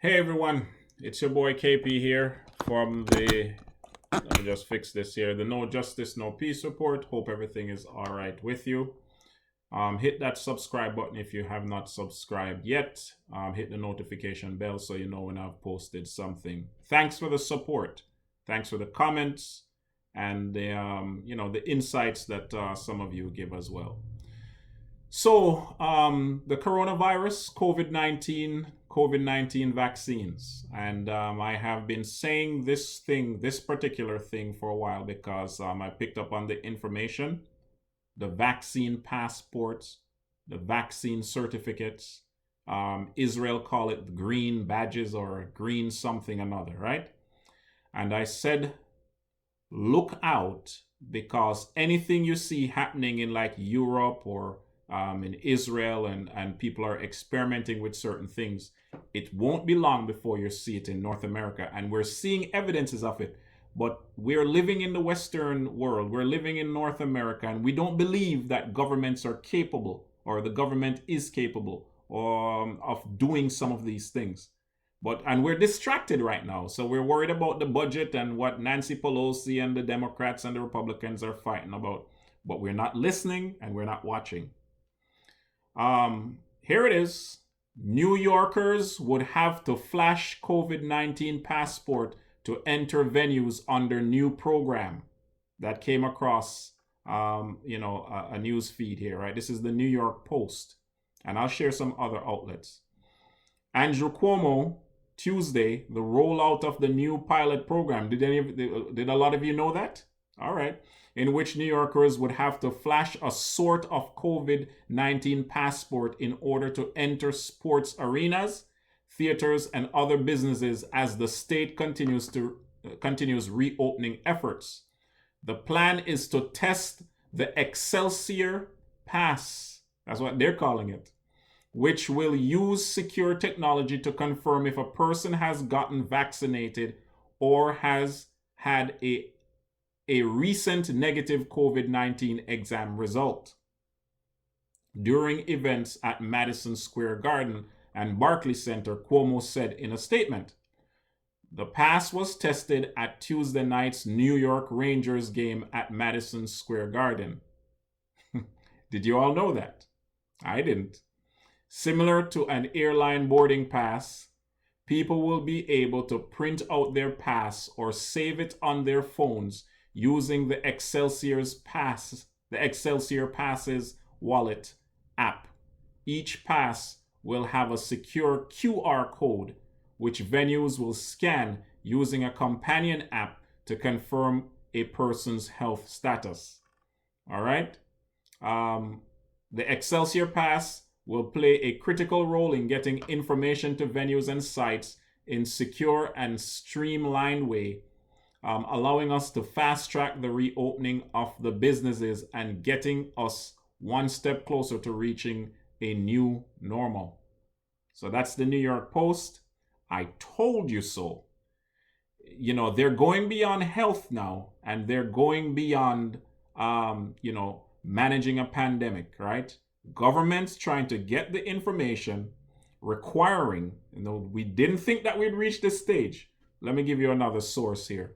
Hey everyone, it's your boy KP here from the. Let me just fix this here. The No Justice, No Peace report. Hope everything is all right with you. Hit that subscribe button if you have not subscribed yet. Hit the notification bell so you know when I've posted something. Thanks for the support. Thanks for the comments and the insights that some of you give as well. So, the coronavirus, COVID 19 vaccines. And I have been saying this particular thing for a while because I picked up on the information, the vaccine passports, the vaccine certificates. Israel call it green badges or green something another, right? And I said, look out because anything you see happening in like Europe or in Israel and people are experimenting with certain things, it won't be long before you see it in North America. And we're seeing evidences of it. But we're living in the Western world. We're living in North America, and we don't believe that governments are capable or the government is capable of doing some of these things. And we're distracted right now. So we're worried about the budget and what Nancy Pelosi and the Democrats and the Republicans are fighting about. But we're not listening and we're not watching. Here it is. New Yorkers would have to flash COVID-19 passport to enter venues under new program that came across, a news feed here, right? This is the New York Post, and I'll share some other outlets. Andrew Cuomo, Tuesday, the rollout of the new pilot program. Did a lot of you know that? All right. In which New Yorkers would have to flash a sort of COVID-19 passport in order to enter sports arenas, theaters, and other businesses as the state continues reopening efforts. The plan is to test the Excelsior Pass. That's what they're calling it, which will use secure technology to confirm if a person has gotten vaccinated or has had a recent negative COVID-19 exam result. During events at Madison Square Garden and Barclays Center, Cuomo said in a statement, the pass was tested at Tuesday night's New York Rangers game at Madison Square Garden. Did you all know that? I didn't. Similar to an airline boarding pass, people will be able to print out their pass or save it on their phones using the Excelsior Passes wallet app. Each pass will have a secure QR code, which venues will scan using a companion app to confirm a person's health status. All right? The Excelsior Pass will play a critical role in getting information to venues and sites in secure and streamlined way, allowing us to fast track the reopening of the businesses and getting us one step closer to reaching a new normal. So that's the New York Post. I told you so. You know, they're going beyond health now, and they're going beyond, managing a pandemic, right? Governments trying to get the information, requiring, we didn't think that we'd reach this stage. Let me give you another source here.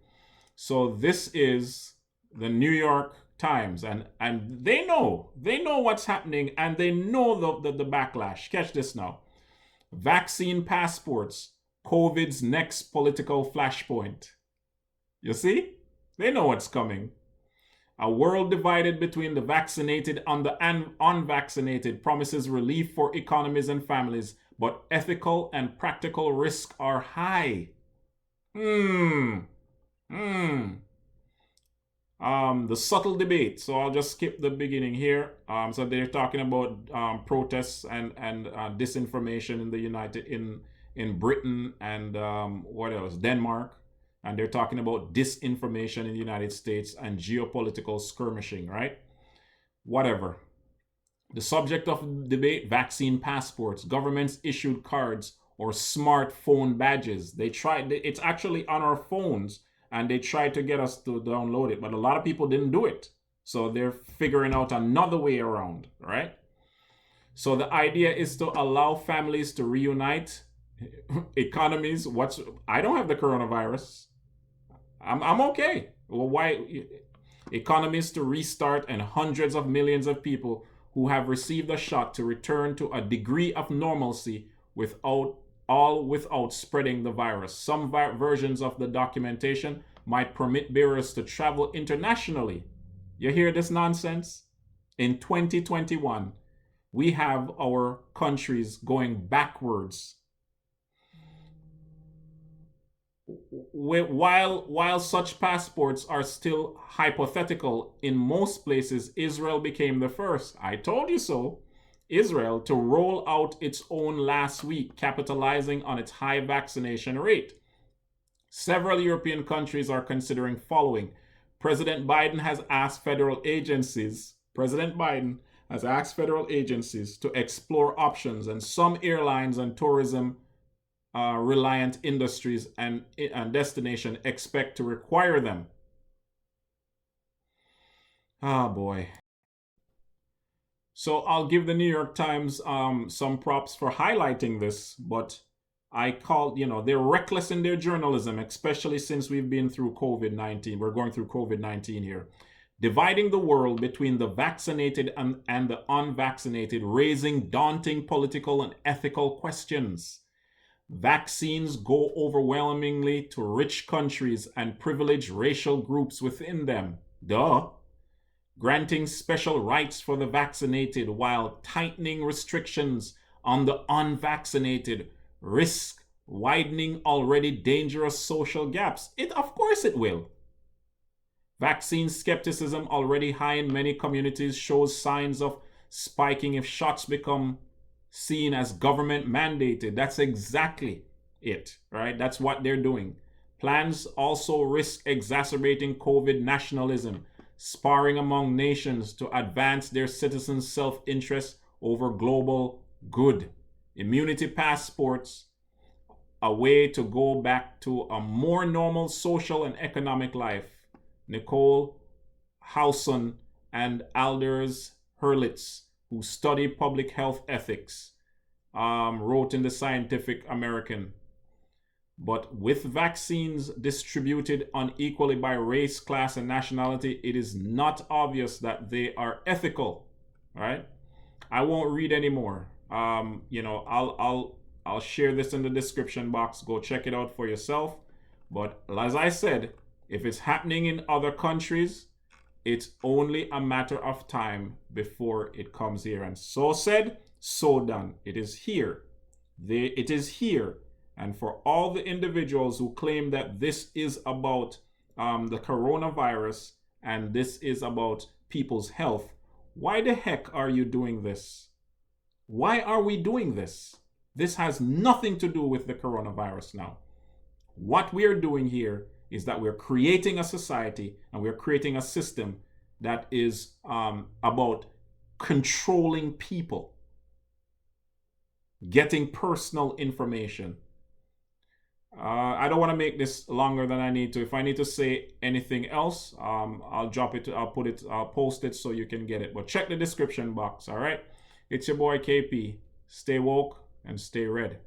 So this is the New York Times, and they know what's happening, and they know the backlash. Catch this now. Vaccine passports, COVID's next political flashpoint. You see? They know what's coming. A world divided between the vaccinated and the unvaccinated promises relief for economies and families, but ethical and practical risks are high. The subtle debate. So I'll just skip the beginning here. So they're talking about protests and disinformation in the in Britain and what else? Denmark. And they're talking about disinformation in the United States and geopolitical skirmishing, right? Whatever. The subject of debate, vaccine passports. Governments issued cards or smartphone badges. It's actually on our phones, and they tried to get us to download it, but a lot of people didn't do it. So they're figuring out another way around, right? So the idea is to allow families to reunite Economies, I don't have the coronavirus. I'm okay. Well, why? Economies to restart and hundreds of millions of people who have received a shot to return to a degree of normalcy without spreading the virus. Some versions of the documentation might permit bearers to travel internationally. You hear this nonsense? In 2021, we have our countries going backwards. While such passports are still hypothetical, in most places, Israel became the first. I told you so. Israel to roll out its own last week, capitalizing on its high vaccination rate. Several European countries are considering following. President Biden has asked federal agencies to explore options, and some airlines and tourism reliant industries and destination expect to require them. Oh boy. So I'll give the New York Times some props for highlighting this, but I call, they're reckless in their journalism, especially since we've been through COVID-19. We're going through COVID-19 here. Dividing the world between the vaccinated and the unvaccinated, raising daunting political and ethical questions. Vaccines go overwhelmingly to rich countries and privileged racial groups within them. Duh. Granting special rights for the vaccinated while tightening restrictions on the unvaccinated risk widening already dangerous social gaps. Of course it will. Vaccine skepticism, already high in many communities, shows signs of spiking if shots become seen as government mandated. That's exactly it, right? That's what they're doing. Plans also risk exacerbating COVID nationalism, sparring among nations to advance their citizens' self-interest over global good. Immunity passports, a way to go back to a more normal social and economic life. Nicole Howson and Aldous Hurlitz, who study public health ethics, wrote in the Scientific American. But with vaccines distributed unequally by race, class, and nationality, it is not obvious that they are ethical. Right? I won't read anymore. I'll share this in the description box. Go check it out for yourself. But as I said, if it's happening in other countries, it's only a matter of time before it comes here. And so said, so done. It is here. It is here. And for all the individuals who claim that this is about the coronavirus and this is about people's health, why the heck are you doing this? Why are we doing this? This has nothing to do with the coronavirus now. What we are doing here is that we're creating a society and we're creating a system that is about controlling people, getting personal information. I don't want to make this longer than I need to. If I need to say anything else, I'll drop it. I'll post it so you can get it. But check the description box. All right. It's your boy KP. Stay woke and stay red.